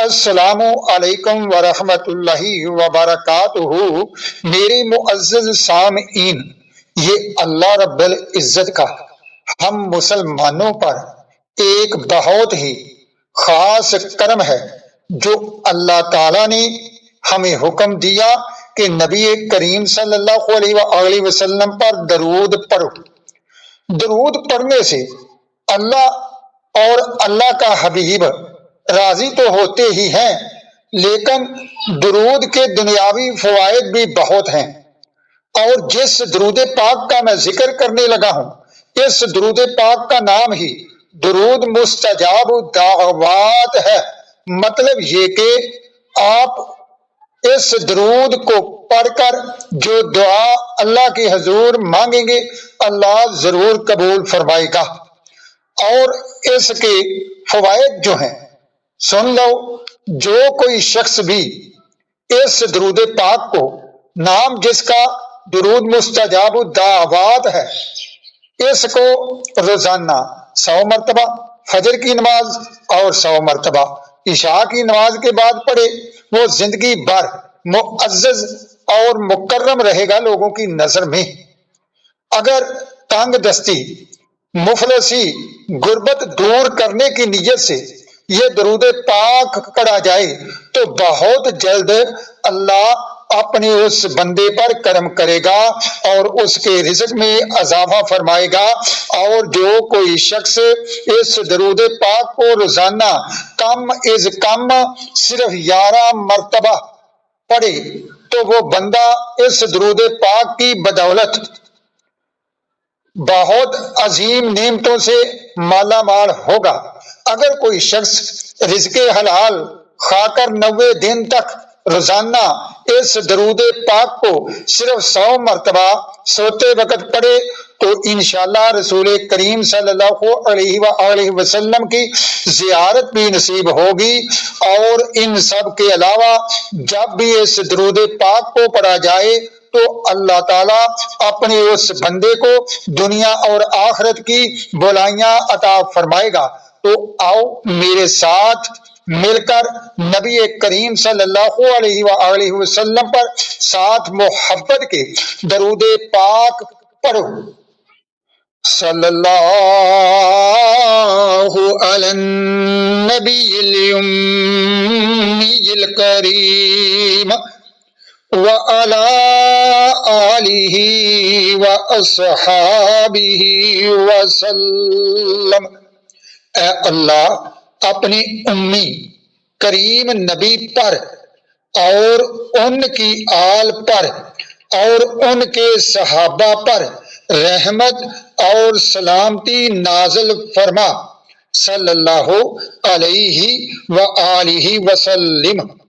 السلام علیکم ورحمۃ اللہ وبرکاتہ۔ میرے معزز سامعین، یہ اللہ رب العزت کا ہم مسلمانوں پر ایک بہت ہی خاص کرم ہے جو اللہ تعالی نے ہمیں حکم دیا کہ نبی کریم صلی اللہ علیہ وآلہ وسلم پر درود پڑھو۔ درود پڑھنے سے اللہ اور اللہ کا حبیب راضی تو ہوتے ہی ہیں، لیکن درود کے دنیاوی فوائد بھی بہت ہیں، اور جس درود پاک کا میں ذکر کرنے لگا ہوں، اس درود پاک کا نام ہی درود مستجاب الدعوات ہے۔ مطلب یہ کہ آپ اس درود کو پڑھ کر جو دعا اللہ کے حضور مانگیں گے، اللہ ضرور قبول فرمائے گا۔ اور اس کے فوائد جو ہیں سن لو۔ جو کوئی شخص بھی اس درود پاک کو، نام جس کا درود مستجاب الدعوات ہے، اس کو روزانہ 100 مرتبہ فجر کی نماز اور 100 مرتبہ عشاء کی نماز کے بعد پڑھے، وہ زندگی بھر معزز اور مکرم رہے گا لوگوں کی نظر میں۔ اگر تنگ دستی، مفلسی، غربت دور کرنے کی نیت سے یہ درود پاک پڑھا جائے تو بہت جلد اللہ اپنے اس بندے پر کرم کرے گا اور اس کے رزق میں اضافہ فرمائے گا۔ اور جو کوئی شخص اس درود پاک کو روزانہ کم از کم صرف 11 مرتبہ پڑھے تو وہ بندہ اس درود پاک کی بدولت بہت عظیم نعمتوں سے مالا مال ہوگا۔ اگر کوئی شخص رزق حلال کھا کر 90 دن تک روزانہ اس درود پاک کو صرف 100 مرتبہ سوتے وقت پڑھے تو انشاءاللہ رسول کریم صلی اللہ علیہ وآلہ وسلم کی زیارت بھی نصیب ہوگی۔ اور ان سب کے علاوہ جب بھی اس درود پاک کو پڑھا جائے تو اللہ تعالیٰ اپنے اس بندے کو دنیا اور آخرت کی بلائیاں عطا فرمائے گا۔ تو آؤ میرے ساتھ مل کر نبی کریم صلی اللہ علیہ وآلہ وسلم پر ساتھ محبت کے درود پاک پڑھو۔ صلی اللہ علی النبی الامی الکریم وعلی آلہ واصحابہ وسلم۔ اے اللہ اپنی امی کریم نبی پر اور ان کی آل پر اور ان کے صحابہ پر رحمت اور سلامتی نازل فرما، صلی اللہ علیہ وآلہ وسلم۔